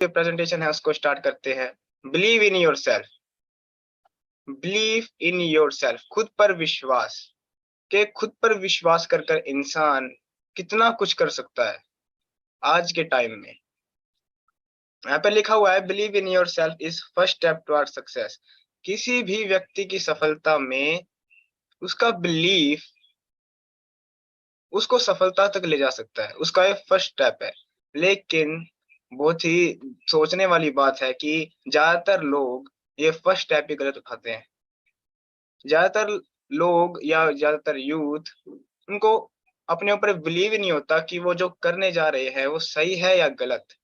Presentation है उसको start करते हैं। Believe in your self. Believe in your self, खुद पर विश्वास। के खुद पर विश्वास कर कर इंसान कितना कुछ कर सकता है आज के टाइम में। यहाँ पे लिखा हुआ है believe in yourself is first step toward success. किसी भी व्यक्ति की सफलता में उसका बिलीफ उसको सफलता तक ले जा सकता है, उसका ये फर्स्ट स्टेप है। लेकिन बहुत ही सोचने वाली बात है कि ज्यादातर लोग ये फर्स्ट स्टेप ही गलत उठाते हैं। ज्यादातर लोग या ज्यादातर यूथ, उनको अपने ऊपर बिलीव ही नहीं होता कि वो जो करने जा रहे हैं वो सही है या गलत।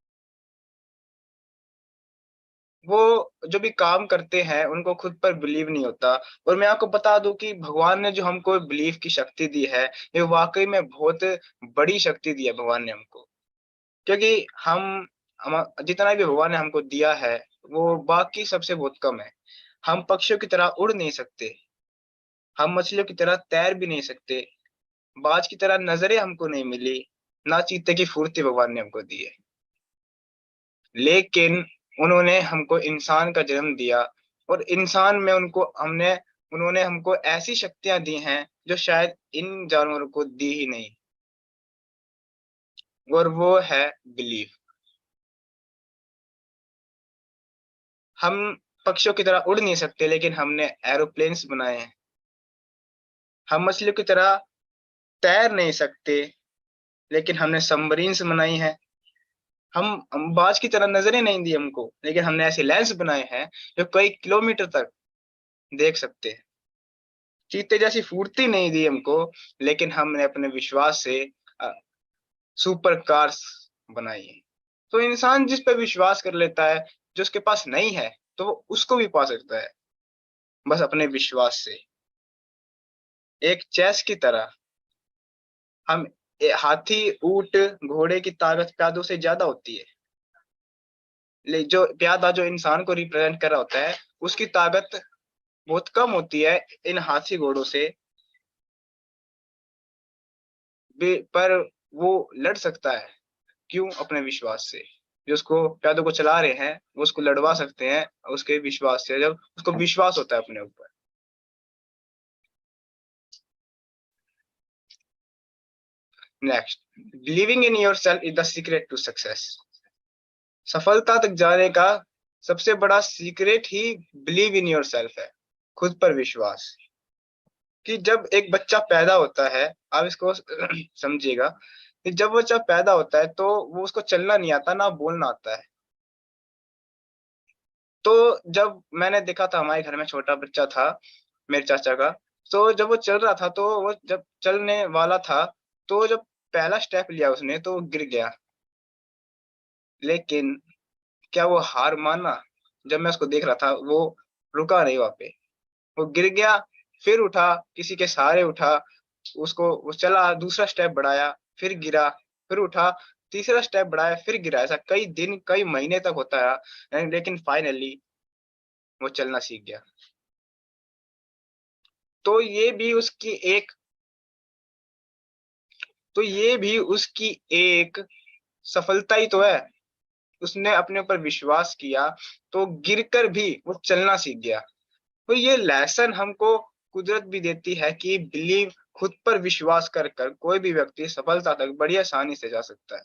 वो जो भी काम करते हैं उनको खुद पर बिलीव नहीं होता। और मैं आपको बता दूं कि भगवान ने जो हमको बिलीव की शक्ति दी है, ये वाकई में बहुत बड़ी शक्ति दी है भगवान ने हमको। क्योंकि हम जितना भी भगवान ने हमको दिया है वो बाकी सबसे बहुत कम है। हम पक्षियों की तरह उड़ नहीं सकते, हम मछलियों की तरह तैर भी नहीं सकते, बाज की तरह नजरें हमको नहीं मिली, ना चीते की फुर्ती भगवान ने हमको दी है। लेकिन उन्होंने हमको इंसान का जन्म दिया, और इंसान में उन्होंने हमको ऐसी शक्तियां दी हैं जो शायद इन जानवरों को दी ही नहीं, और वो है बिलीफ। हम पक्षियों की तरह उड़ नहीं सकते, लेकिन हमने एरोप्लेन्स बनाए हैं। हम मछलियों की तरह तैर नहीं सकते, लेकिन हमने सबमरीन्स बनाई है। हम बाज की तरह नजरें नहीं दी हमको, लेकिन हमने ऐसे लेंस बनाए हैं जो कई किलोमीटर तक देख सकते हैं। चीते जैसी फुर्ती नहीं दी हमको, लेकिन हमने अपने विश्वास से अ, सुपर कार्स बनाई है। तो इंसान जिस पे विश्वास कर लेता है, जो उसके पास नहीं है, तो वो उसको भी पा सकता है, बस अपने विश्वास से। एक चेस की तरह हम हाथी, ऊंट, घोड़े की ताकत प्यादों से ज्यादा होती है। जो प्यादा जो इंसान को रिप्रेजेंट कर रहा होता है, उसकी ताकत बहुत कम होती है इन हाथी घोड़ों से। पर वो लड़ सकता है, क्यों? अपने विश्वास से। जो उसको प्यादों को चला रहे हैं वो उसको लड़वा सकते हैं उसके विश्वास से, जब उसको विश्वास होता है अपने ऊपर। Next, believing in yourself is the secret to success. सफलता तक जाने का सबसे बड़ा सीक्रेट ही बिलीव इन योर सेल्फ है, खुद पर विश्वास। कि जब एक बच्चा पैदा होता है, आप इसको समझिएगा, कि जब बच्चा पैदा होता है तो वो उसको चलना नहीं आता, ना बोलना आता है। तो जब मैंने देखा था, हमारे घर में छोटा बच्चा था मेरे चाचा का, तो जब वो चल रहा था, तो वो जब चलने वाला था, तो जब पहला स्टेप लिया उसने तो वो गिर गया। लेकिन क्या वो हार माना? जब मैं उसको देख रहा था वो रुका नहीं वहां पे, वो गिर गया, फिर उठा, किसी के सहारे उठा, उसको वो चला, दूसरा स्टेप बढ़ाया, फिर गिरा, फिर उठा, तीसरा स्टेप बढ़ाया, फिर गिरा। ऐसा कई दिन कई महीने तक होता है, लेकिन फाइनली वो चलना सीख गया। तो ये भी उसकी एक तो ये भी उसकी एक सफलता ही तो है। उसने अपने ऊपर विश्वास किया, तो गिरकर भी वो चलना सीख गया। तो ये लेसन हमको कुदरत भी देती है कि बिलीव, खुद पर विश्वास कर कर कोई भी व्यक्ति सफलता तक बड़ी आसानी से जा सकता है।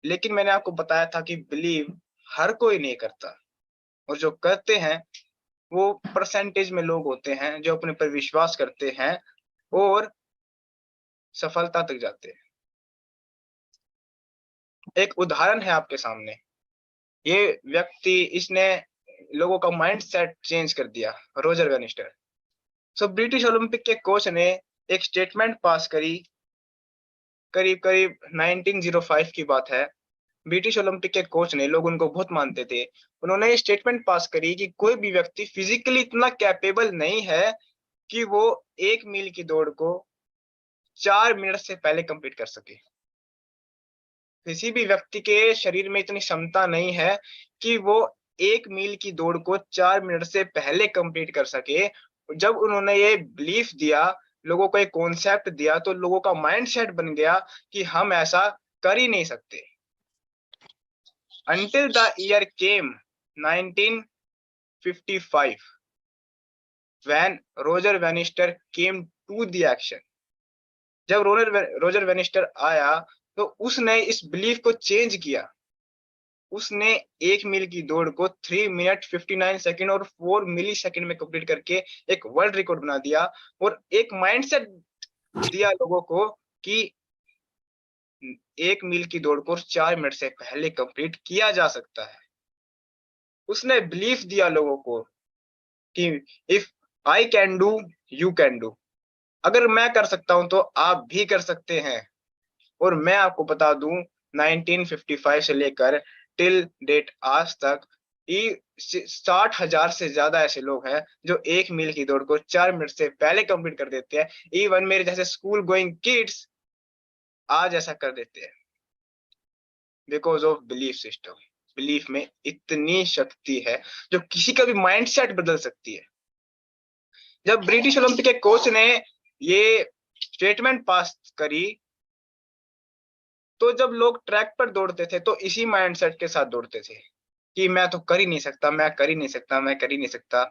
लेकिन मैंने आपको बताया था कि बिलीव हर कोई नहीं करता, और जो करते हैं वो परसेंटेज में लोग होते हैं जो अपने पर विश्वास करते हैं और सफलता तक जाते हैं। एक उदाहरण है आपके सामने। ये व्यक्ति, इसने लोगों का माइंड सेट चेंज कर दिया, रोजर वेनिस्टर। सो ब्रिटिश ओलंपिक के कोच ने एक स्टेटमेंट पास करी, करीब करीब 1905 की बात है। ब्रिटिश ओलंपिक के कोच ने, लोग उनको बहुत मानते थे, उन्होंने ये स्टेटमेंट पास करी कि कोई भी व्यक्ति फिजिकली इतना कैपेबल नहीं है कि वो 1 मील की दौड़ को 4 मिनट से पहले कंप्लीट कर सके। किसी भी व्यक्ति के शरीर में इतनी क्षमता नहीं है कि वो 1 मील की दौड़ को 4 मिनट से पहले कंप्लीट कर सके। जब उन्होंने ये बिलीफ दिया, लोगों को एक कॉन्सेप्ट दिया, तो लोगों का माइंड सेट बन गया कि हम ऐसा कर ही नहीं सकते। until the year came 1955 when Roger Bannister came to the action. जब रोजर वेनिस्टर आया तो उसने इस बिलीफ को चेंज किया। उसने 1 मील की दौड़ को 3 मिनट 59 सेकंड और 4 मिली सेकंड में कंप्लीट करके एक वर्ल्ड रिकॉर्ड बना दिया और एक माइंडसेट दिया लोगों को कि 1 मील की दौड़ को 4 मिनट से पहले कंप्लीट किया जा सकता है। उसने बिलीफ दिया लोगों को कि if I can do you can do. अगर मैं कर सकता हूं तो आप भी कर सकते हैं। और मैं आपको बता दूं 1955 से लेकर टिल डेट आज तक 60,000 से ज्यादा ऐसे लोग हैं जो 1 मील की दौड़ को 4 मिनट से पहले कंप्लीट कर देते हैं। इवन मेरे जैसे स्कूल गोइंग किड्स आज ऐसा कर देते हैं because of belief system. Belief में इतनी शक्ति है जो किसी का भी माइंडसेट बदल सकती है। जब ब्रिटिश ओलंपिक के कोच ने ये स्टेटमेंट पास करी तो जब लोग ट्रैक पर दौड़ते थे तो इसी माइंडसेट के साथ दौड़ते थे कि मैं तो कर ही नहीं सकता, मैं कर ही नहीं सकता, मैं कर ही नहीं सकता।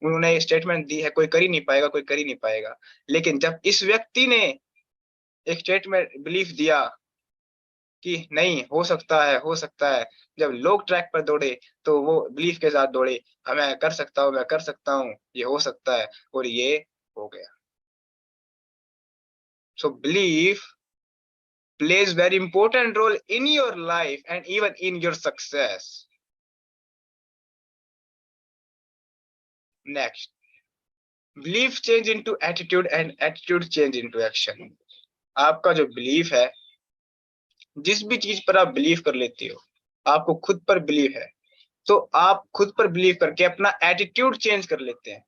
उन्होंने स्टेटमेंट दी है कोई कर ही नहीं पाएगा, कोई कर ही नहीं पाएगा। लेकिन जब इस व्यक्ति ने एक स्टेटमेंट बिलीफ दिया कि नहीं हो सकता है, हो सकता है, जब लोग ट्रैक पर दौड़े तो वो बिलीफ के साथ दौड़े, हाँ मैं कर सकता हूँ, मैं कर सकता हूँ, ये हो सकता है, और ये हो गया। So belief plays very important role in your life and even in your success. Next, belief change into attitude and attitude change into action. आपका जो बिलीफ है, जिस भी चीज पर आप बिलीव कर लेते हो, आपको खुद पर बिलीव है, तो आप खुद पर बिलीव करके अपना एटीट्यूड चेंज कर लेते हैं।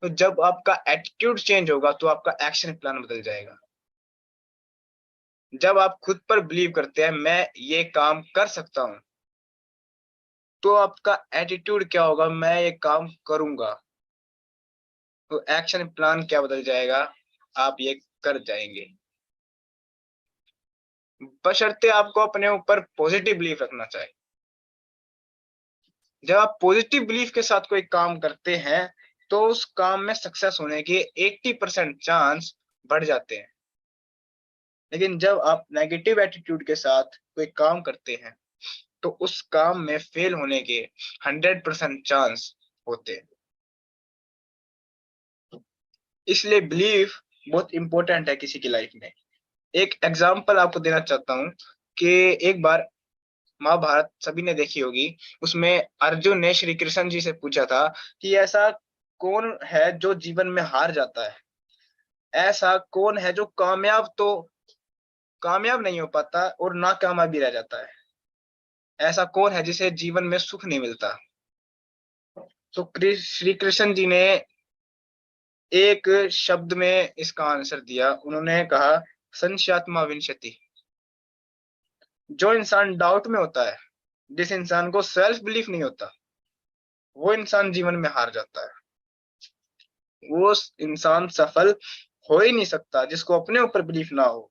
तो जब आपका एटीट्यूड चेंज होगा तो आपका एक्शन प्लान बदल जाएगा। जब आप खुद पर बिलीव करते हैं मैं ये काम कर सकता हूं, तो आपका एटीट्यूड क्या होगा, मैं ये काम करूंगा। तो एक्शन प्लान क्या बदल जाएगा, आप ये कर जाएंगे। बशर्ते आपको अपने ऊपर पॉजिटिव बिलीफ रखना चाहिए। जब आप पॉजिटिव बिलीफ के साथ कोई काम करते हैं तो उस काम में सक्सेस होने के 80% चांस बढ़ जाते हैं। लेकिन जब आप नेगेटिव एटीट्यूड के साथ कोई काम करते हैं तो उस काम में फेल होने के 100% चांस होते हैं। इसलिए बिलीफ बहुत इंपॉर्टेंट है किसी की लाइफ में। एक एग्जांपल आपको देना चाहता हूँ कि एक बार महाभारत सभी ने देखी होगी, उसमें अर्जुन ने श्री कृष्ण जी से पूछा था कि ऐसा कौन है जो जीवन में हार जाता है, ऐसा कौन है जो कामयाब नहीं हो पाता और नाकामयाब भी रह जाता है, ऐसा कौन है जिसे जीवन में सुख नहीं मिलता। तो श्री कृष्ण जी ने एक शब्द में इसका आंसर दिया। उन्होंने कहा संशयात्मा विंशति। जो इंसान डाउट में होता है, जिस इंसान को सेल्फ बिलीफ नहीं होता, वो इंसान जीवन में हार जाता है। वो इंसान सफल हो ही नहीं सकता जिसको अपने ऊपर बिलीफ ना हो।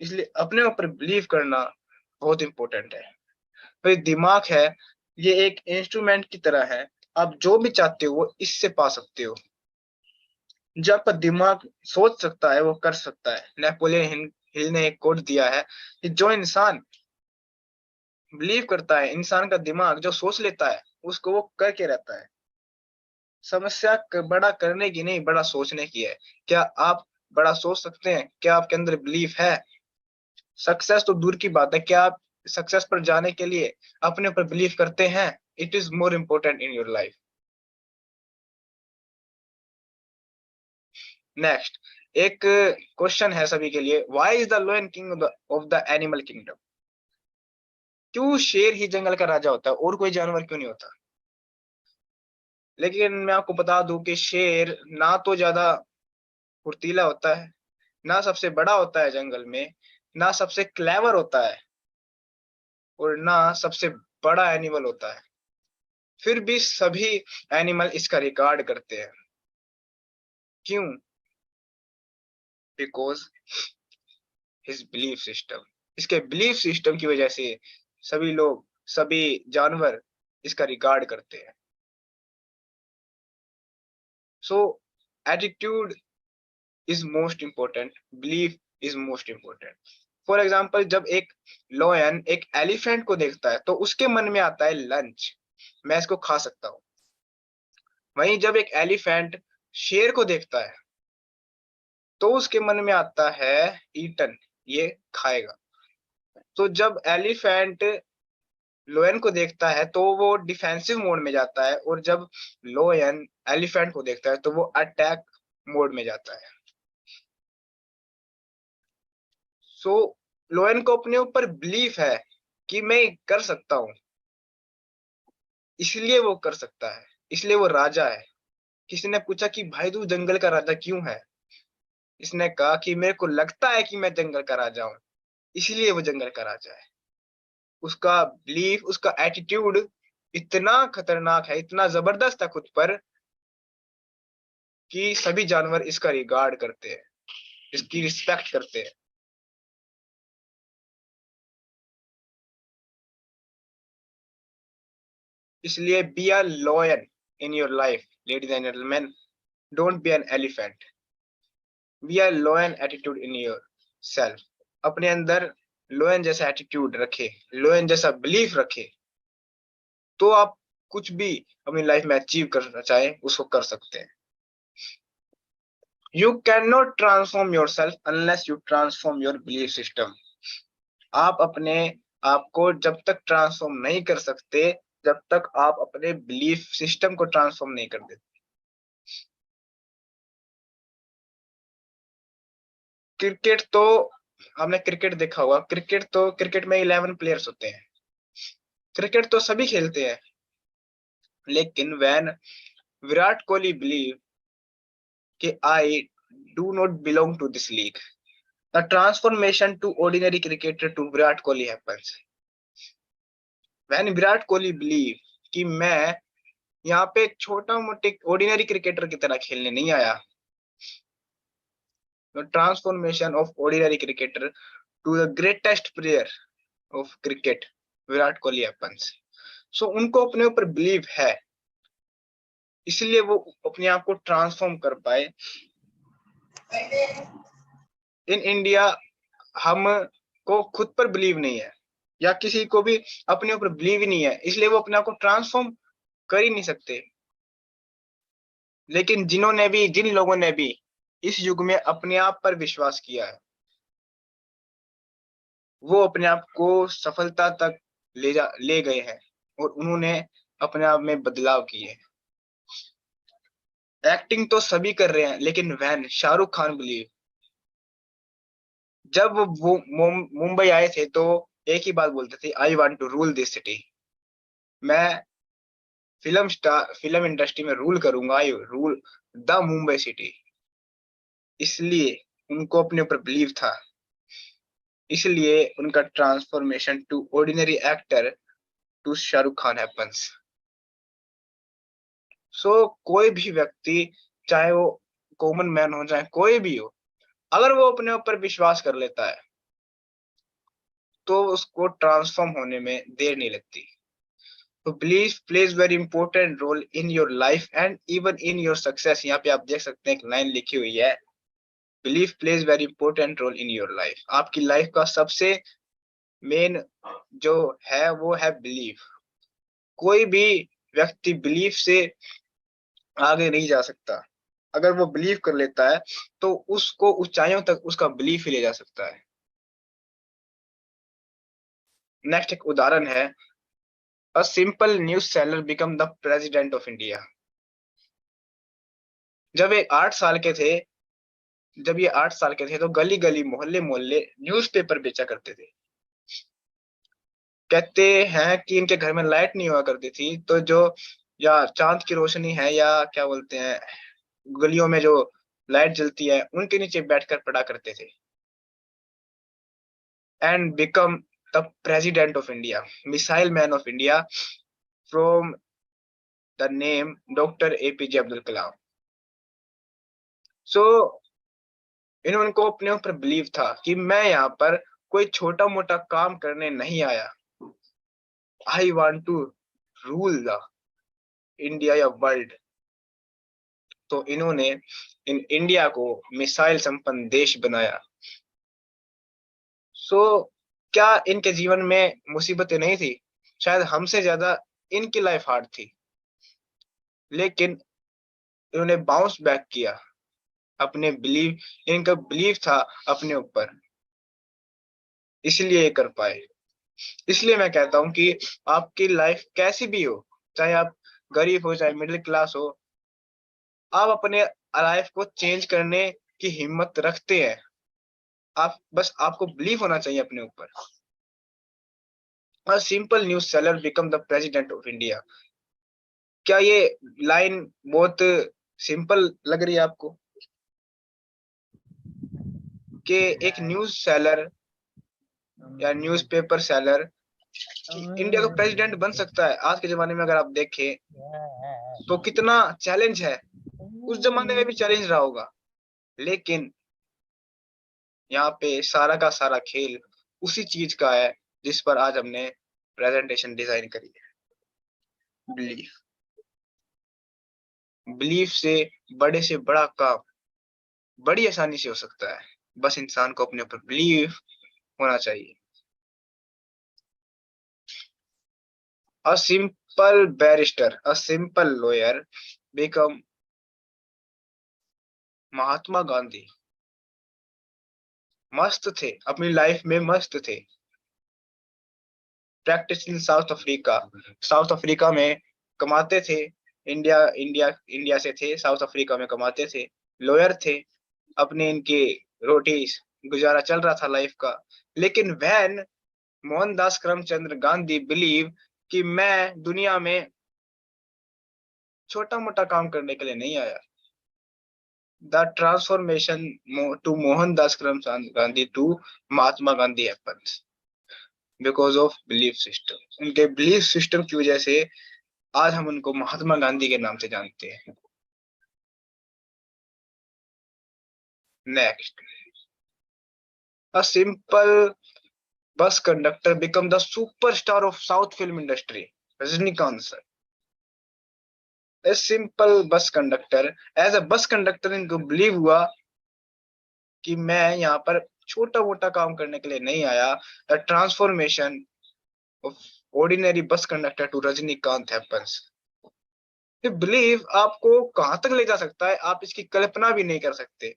इसलिए अपने ऊपर बिलीव करना बहुत इंपॉर्टेंट है। तो ये दिमाग है, ये एक इंस्ट्रूमेंट की तरह है। आप जो भी चाहते हो वो इससे पा सकते हो। जो आपका दिमाग सोच सकता है वो कर सकता है। नेपोलियन हिल ने एक कोट दिया है कि जो इंसान बिलीव करता है, इंसान का दिमाग जो सोच लेता है उसको वो करके रहता है। समस्या बड़ा करने की नहीं, बड़ा सोचने की है। क्या आप बड़ा सोच सकते हैं? क्या आपके अंदर बिलीफ है? सक्सेस तो दूर की बात है, क्या आप सक्सेस पर जाने के लिए अपने ऊपर बिलीव करते हैं? It is more important in your life. Next, एक क्वेश्चन है सभी के लिए, why is the lion king of the animal kingdom? क्यों शेर ही जंगल का राजा होता है और कोई जानवर क्यों नहीं होता? लेकिन मैं आपको बता दूं कि शेर ना तो ज्यादा फुर्तीला होता है, ना सबसे बड़ा होता है जंगल में, ना सबसे क्लेवर होता है, और ना सबसे बड़ा एनिमल होता है। फिर भी सभी एनिमल इसका रिकॉर्ड करते हैं। क्यों? Because his belief system. इसके बिलीफ सिस्टम की वजह से सभी लोग सभी जानवर इसका रिगार्ड करते हैं। So attitude is most important, belief is most important. For example, जब एक लॉयन एक एलिफेंट को देखता है तो उसके मन में आता है लंच, मैं इसको खा सकता हूँ। वहीं जब एक एलिफेंट शेर को देखता है तो उसके मन में आता है ईटन, ये खाएगा। तो जब एलिफेंट लोयन को देखता है तो वो डिफेंसिव मोड में जाता है, और जब लोयन एलिफेंट को देखता है तो वो अटैक मोड में जाता है। सो लोयन को अपने ऊपर बिलीफ है कि मैं कर सकता हूँ, इसलिए वो कर सकता है, इसलिए वो राजा है। किसी ने पूछा कि भाई तू जंगल का राजा क्यों है? इसने कहा कि मेरे को लगता है कि मैं जंगल का राजा हूँ, इसलिए वो जंगल का राजा है। उसका बिलीफ, उसका एटीट्यूड इतना खतरनाक है, इतना जबरदस्त है खुद पर, कि सभी जानवर इसका रिगार्ड करते हैं, इसकी रिस्पेक्ट करते हैं। इसलिए be a lion in your life ladies and gentleman, don't be an elephant, be a lion attitude in your self. अपने अंदर लोयन जैसा एटीट्यूड रखे, लोयन जैसा बिलीफ रखे, तो आप कुछ भी अपनी लाइफ में अचीव करना चाहे उसको कर सकते हैं। You can not transform your self unless you transform your belief system. आप अपने आप को जब तक ट्रांसफॉर्म नहीं कर सकते, जब तक आप अपने बिलीफ सिस्टम को ट्रांसफॉर्म नहीं कर देते। क्रिकेट तो आपने क्रिकेट देखा होगा, क्रिकेट में 11 प्लेयर्स होते हैं। क्रिकेट तो सभी खेलते हैं, लेकिन व्हेन विराट कोहली बिलीव कि I do not belong to this league, the transformation to ordinary cricketer to Virat Kohli happens. When Virat Kohli believe कि मैं यहाँ पे छोटा मोटे ऑर्डिनरी क्रिकेटर की तरह खेलने नहीं आया, the transformation of ordinary cricketer to the greatest player of cricket Virat Kohli happens. So उनको अपने ऊपर बिलीव है, इसलिए वो अपने आप को ट्रांसफॉर्म कर पाए। इन इंडिया हम को खुद पर बिलीव नहीं है, या किसी को भी अपने ऊपर बिलीव ही नहीं है, इसलिए वो अपने आप को ट्रांसफॉर्म कर ही नहीं सकते। लेकिन जिन लोगों ने भी इस युग में अपने आप पर विश्वास किया है, वो अपने आप को सफलता तक ले गए हैं, और उन्होंने अपने आप में बदलाव किए हैं। एक्टिंग तो सभी कर रहे हैं, लेकिन वैन शाहरुख खान बिलीव, जब वो मुंबई आए थे तो एक ही बात बोलते थे, I want to rule this city. मैं फिल्म इंडस्ट्री में रूल करूंगा, I rule the Mumbai city. इसलिए उनको अपने ऊपर बिलीव था, इसलिए उनका transformation to ordinary actor to Shahrukh Khan happens. So कोई भी व्यक्ति, चाहे वो कॉमन मैन हो चाहे कोई भी हो, अगर वो अपने ऊपर विश्वास कर लेता है तो उसको ट्रांसफॉर्म होने में देर नहीं लगती। तो belief plays very important role in your life and even in your success. यहाँ पे आप देख सकते हैं एक लाइन लिखी हुई है, belief plays very important role in your life. आपकी लाइफ का सबसे मेन जो है वो है बिलीफ। कोई भी व्यक्ति बिलीफ से आगे नहीं जा सकता। अगर वो बिलीव कर लेता है तो उसको ऊंचाइयों तक उसका बिलीफ ही ले जा सकता है। नेक्स्ट एक उदाहरण है, a simple news seller become the president of India. जब ये 8 साल के थे जब ये 8 साल के थे तो गली गली मोहल्ले मोहल्ले न्यूज़पेपर बेचा करते थे। कहते हैं कि इनके घर में लाइट नहीं हुआ करती थी, तो जो या चांद की रोशनी है या क्या बोलते हैं, गलियों में जो लाइट जलती है उनके नीचे बैठकर पढ़ा करते थे। And become the president of India, missile man of India, from the name doctor APJ Abdul Kalam. So इनको अपने ऊपर बिलीव था कि मैं यहाँ पर कोई छोटा मोटा काम करने नहीं आया, I want to rule the India या वर्ल्ड। तो इन्होंने इन इंडिया को मिसाइल संपन्न देश बनाया। सो क्या इनके जीवन में मुसीबतें नहीं थी? शायद हमसे ज्यादा इनकी लाइफ हार्ड थी, लेकिन इन्होंने बाउंस बैक किया। अपने बिलीव इनका बिलीव था अपने ऊपर, इसलिए ये कर पाए। इसलिए मैं कहता हूँ कि आपकी लाइफ कैसी भी हो, चाहे आप गरीब हो चाहे मिडिल क्लास हो, आप अपने लाइफ को चेंज करने की हिम्मत रखते हैं। आप बस आपको बिलीव होना चाहिए अपने ऊपर। A simple news seller become the president of India। क्या ये लाइन बहुत सिंपल लग रही है आपको कि एक न्यूज सेलर या न्यूज़पेपर सेलर इंडिया का प्रेसिडेंट बन सकता है? आज के जमाने में अगर आप देखें तो कितना चैलेंज है। उस जमाने में भी चैलेंज रहा होगा, लेकिन यहाँ पे सारा का सारा खेल उसी चीज का है जिस पर आज हमने प्रेजेंटेशन डिजाइन करी है। बिलीफ। बिलीफ से बड़े से बड़ा काम बड़ी आसानी से हो सकता है। बस इंसान को अपने ऊपर बिलीव होना चाहिए। A simple barrister, a simple lawyer become Mahatma Gandhi. मस्त थे, अपनी लाइफ में मस्त थे। Practice in South Africa, South Africa में कमाते थे। इंडिया इंडिया इंडिया से थे, साउथ अफ्रीका में कमाते थे। लॉयर थे, अपने इनके रोटी गुजारा चल रहा था लाइफ का। लेकिन वैन मोहनदास करमचंद गांधी बिलीव कि मैं दुनिया में छोटा मोटा काम करने के लिए नहीं आया। The transformation to Mohandas Karamchand Gandhi to Mahatma Gandhi happens because of belief system. उनके बिलीफ सिस्टम की वजह से आज हम उनको महात्मा गांधी के नाम से जानते हैं। Next, a simple bus conductor become the superstar of south film industry. Rajinikanth sir. A simple bus conductor, as a bus conductor इनको बिलीव हुआ कि मैं यहाँ पर छोटा मोटा काम करने के लिए नहीं आया। The transformation of ordinary bus conductor to Rajinikanth happens. ये बिलीव आपको कहां तक ले जा सकता है आप इसकी कल्पना भी नहीं कर सकते।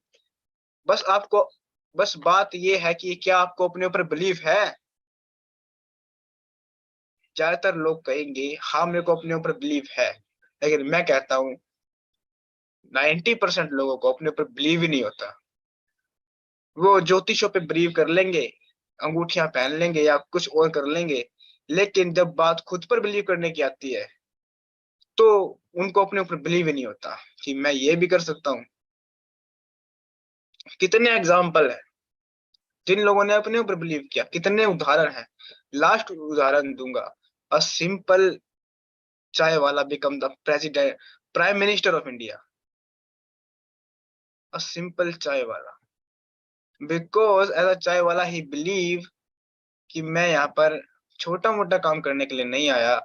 बस आपको बस बात ये है कि क्या आपको अपने ऊपर बिलीव है। ज्यादातर लोग कहेंगे हाँ मेरे को अपने ऊपर बिलीव है, लेकिन मैं कहता हूँ 90% लोगों को अपने ऊपर बिलीव ही नहीं होता। वो ज्योतिषों पे बिलीव कर लेंगे, अंगूठियां पहन लेंगे या कुछ और कर लेंगे, लेकिन जब बात खुद पर बिलीव करने की आती है तो उनको अपने ऊपर बिलीव ही नहीं होता कि मैं ये भी कर सकता हूँ। कितने एग्जाम्पल है जिन लोगों ने अपने ऊपर बिलीव किया, कितने उदाहरण हैं। लास्ट उदाहरण दूंगा। अ सिंपल चाय वाला become the president prime minister of India. A simple चाय वाला, बिकॉज एज अ चाय वाला ही बिलीव कि मैं यहाँ पर छोटा मोटा काम करने के लिए नहीं आया।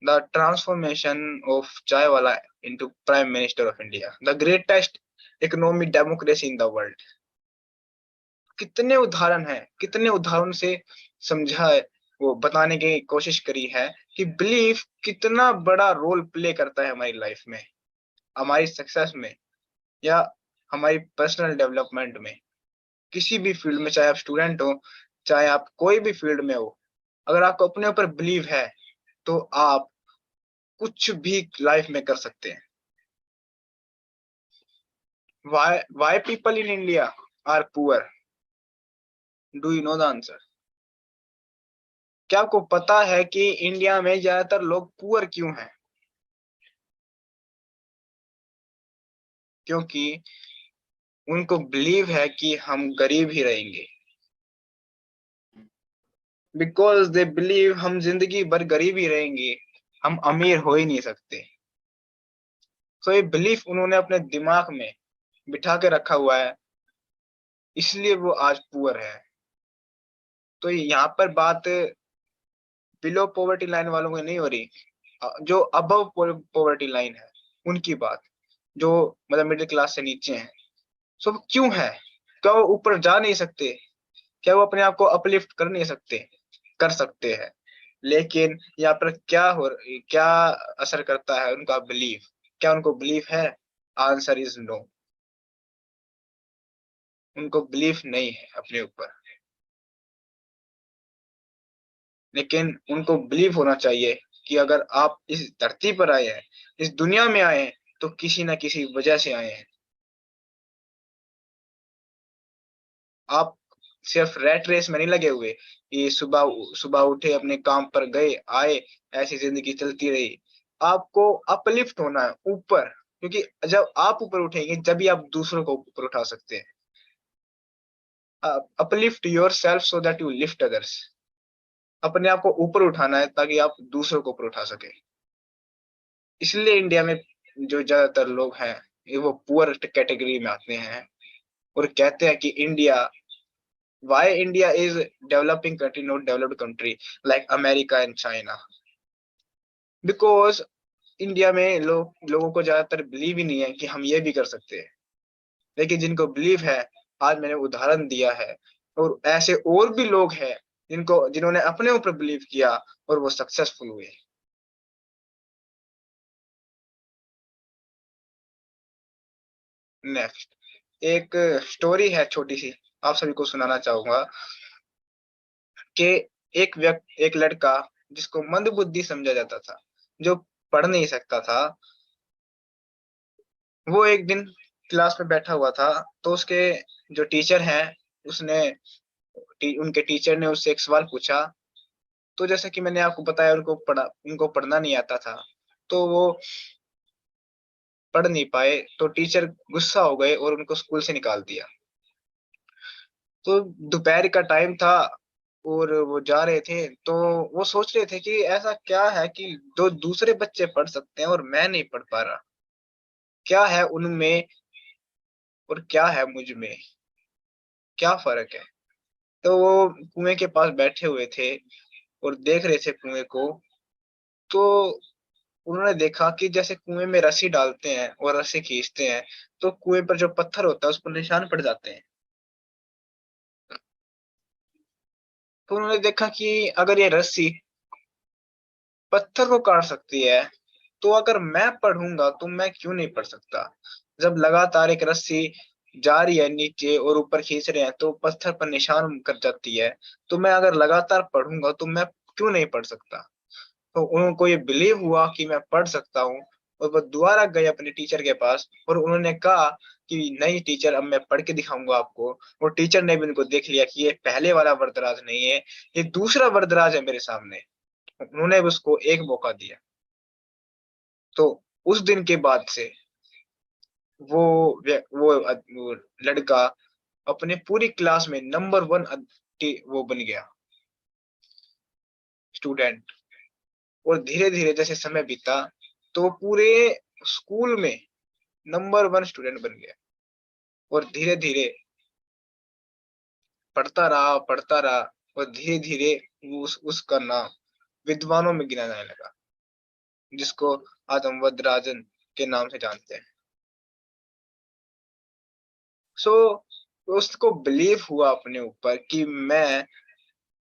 द ट्रांसफॉर्मेशन ऑफ चाय वाला into prime minister of India, the greatest economic democracy in the world. कितने उदाहरण हैं, कितने उदाहरण से समझा है, वो बताने की कोशिश करी है कि बिलीफ कितना बड़ा रोल प्ले करता है हमारी लाइफ में, हमारी सक्सेस में या हमारी पर्सनल डेवलपमेंट में। किसी भी फील्ड में, चाहे आप स्टूडेंट हो चाहे आप कोई भी फील्ड में हो, अगर आपको अपने ऊपर बिलीव है तो आप कुछ भी लाइफ में कर सकते हैं। why people in India are poor? Do you know the answer? क्या आपको पता है कि इंडिया में ज्यादातर लोग पुअर क्यों हैं? क्योंकि उनको बिलीव है कि हम गरीब ही रहेंगे। बिकॉज दे बिलीव हम जिंदगी भर गरीब ही रहेंगे, हम अमीर हो ही नहीं सकते। तो ये बिलीफ उन्होंने अपने दिमाग में बिठा के रखा हुआ है, इसलिए वो आज पुअर है। तो यहाँ पर बात बिलो पॉवर्टी लाइन वालों को नहीं हो रही, जो अबव पॉवर्टी लाइन है उनकी बात, जो मतलब मिडिल क्लास से नीचे हैं। सो क्यों है? क्या वो ऊपर जा नहीं सकते? क्या वो अपने आप को अपलिफ्ट कर नहीं सकते? कर सकते हैं, लेकिन यहाँ पर क्या असर करता है उनका बिलीफ? क्या उनको बिलीफ है? Answer is no. उनको बिलीफ नहीं है अपने ऊपर। लेकिन उनको बिलीव होना चाहिए कि अगर आप इस धरती पर आए हैं, इस दुनिया में आए हैं, तो किसी ना किसी वजह से आए हैं। आप सिर्फ रैट रेस में नहीं लगे हुए कि सुबह सुबह उठे, अपने काम पर गए, आए, ऐसी जिंदगी चलती रही। आपको अपलिफ्ट होना है ऊपर, क्योंकि जब आप ऊपर उठेंगे जब भी आप दूसरों को ऊपर उठा सकते हैं। Uplift your self so that you lift others. अपने आप को ऊपर उठाना है ताकि आप दूसरों को ऊपर उठा सके। इसलिए इंडिया में जो ज्यादातर लोग हैं वो पुअर कैटेगरी में आते हैं और कहते हैं कि why India is developing country, not developed country like America and China. Because India में लोगों को ज्यादातर बिलीव ही नहीं है कि हम ये भी कर सकते हैं। लेकिन जिनको बिलीव है, आज मैंने उदाहरण दिया है, और ऐसे और भी लोग हैं जिन्होंने अपने ऊपर बिलीव किया और वो सक्सेसफुल हुए। नेक्स्ट एक स्टोरी है छोटी सी, आप सभी को सुनाना चाहूंगा कि एक लड़का जिसको मंदबुद्धि समझा जाता था, जो पढ़ नहीं सकता था, वो एक दिन क्लास में बैठा हुआ था। तो उसके जो टीचर हैं, उसने उनके टीचर ने उससे एक सवाल पूछा। तो जैसा कि मैंने आपको बताया, उनको पढ़ना नहीं आता था, तो वो पढ़ नहीं पाए। तो टीचर गुस्सा हो गए और उनको स्कूल से निकाल दिया। तो दोपहर का टाइम था और वो जा रहे थे, तो वो सोच रहे थे कि ऐसा क्या है कि दो दूसरे बच्चे पढ़ सकते हैं और मैं नहीं पढ़ पा रहा। क्या है उनमें और क्या है मुझ में? क्या फर्क है? तो वो कुएं के पास बैठे हुए थे और देख रहे थे कुएं को। तो उन्होंने देखा कि जैसे कुएं में रस्सी डालते हैं और रस्सी खींचते हैं, तो कुएं पर जो पत्थर होता है उस पर निशान पड़ जाते हैं। तो उन्होंने देखा कि अगर ये रस्सी पत्थर को काट सकती है, तो अगर मैं पढ़ूंगा तो मैं क्यों नहीं पढ़ सकता? जब लगातार एक रस्सी जा रही है नीचे और ऊपर खींच रहे हैं तो पत्थर पर निशान कर जाती है। तो मैं अगर लगातार पढ़ूंगा तो मैं क्यों नहीं पढ़ सकता? तो उनको ये बिलीव हुआ कि मैं पढ़ सकता हूँ, और वो दोबारा गए अपने टीचर के पास और उन्होंने कहा कि नहीं टीचर, अब मैं पढ़ के दिखाऊंगा आपको। और टीचर ने भी उनको देख लिया कि ये पहले वाला वरदराज नहीं है, ये दूसरा वरदराज है मेरे सामने। उन्होंने भी उसको एक मौका दिया। तो उस दिन के बाद से वो लड़का अपने पूरी क्लास में नंबर वन वो बन गया स्टूडेंट। और धीरे धीरे जैसे समय बीता, तो वो पूरे स्कूल में नंबर वन स्टूडेंट बन गया। और धीरे धीरे पढ़ता रहा, और धीरे धीरे उसका नाम विद्वानों में गिना जाने लगा, जिसको आज हम वदराजन के नाम से जानते हैं। सो उसको बिलीव हुआ अपने ऊपर कि मैं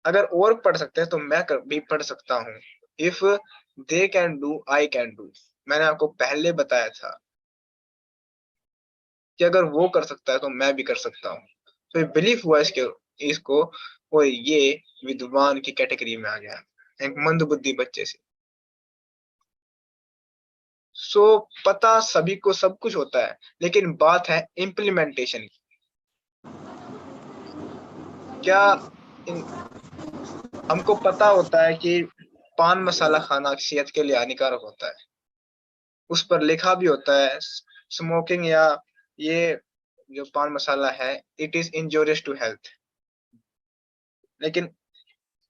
अगर और पढ़ सकते हैं तो भी पढ़ सकता हूँ। If they can do, I can do. मैंने आपको पहले बताया था कि अगर वो कर सकता है तो मैं भी कर सकता हूँ। तो ये बिलीफ हुआ इसको, और ये विद्वान की कैटेगरी में आ गया, एक मंदबुद्धि बच्चे से। सो पता सभी को सब कुछ होता है, लेकिन बात है इम्प्लीमेंटेशन की। क्या हमको पता होता है कि पान मसाला खाना सेहत के लिए हानिकारक होता है? उस पर लिखा भी होता है स्मोकिंग, या ये जो पान मसाला है, it is injurious to health. लेकिन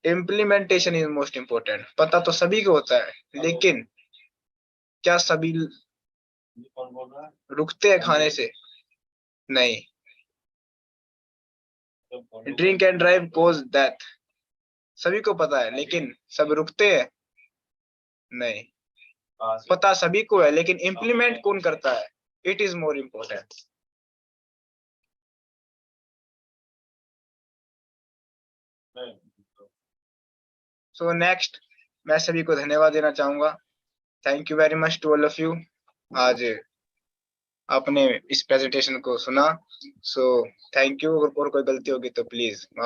इम्प्लीमेंटेशन इज मोस्ट इम्पोर्टेंट। पता तो सभी को होता है, लेकिन क्या सभी रुकते हैं खाने से? नहीं। Drink and drive cause death. सभी को पता है, लेकिन सब रुकते हैं नहीं। पता सभी को है, लेकिन इम्प्लीमेंट कौन करता है, it is more important. So next, मैं सभी को धन्यवाद देना चाहूंगा। Thank you very much to all of you. आज आपने इस प्रेजेंटेशन को सुना, सो थैंक यू। और कोई गलती होगी तो प्लीज माफ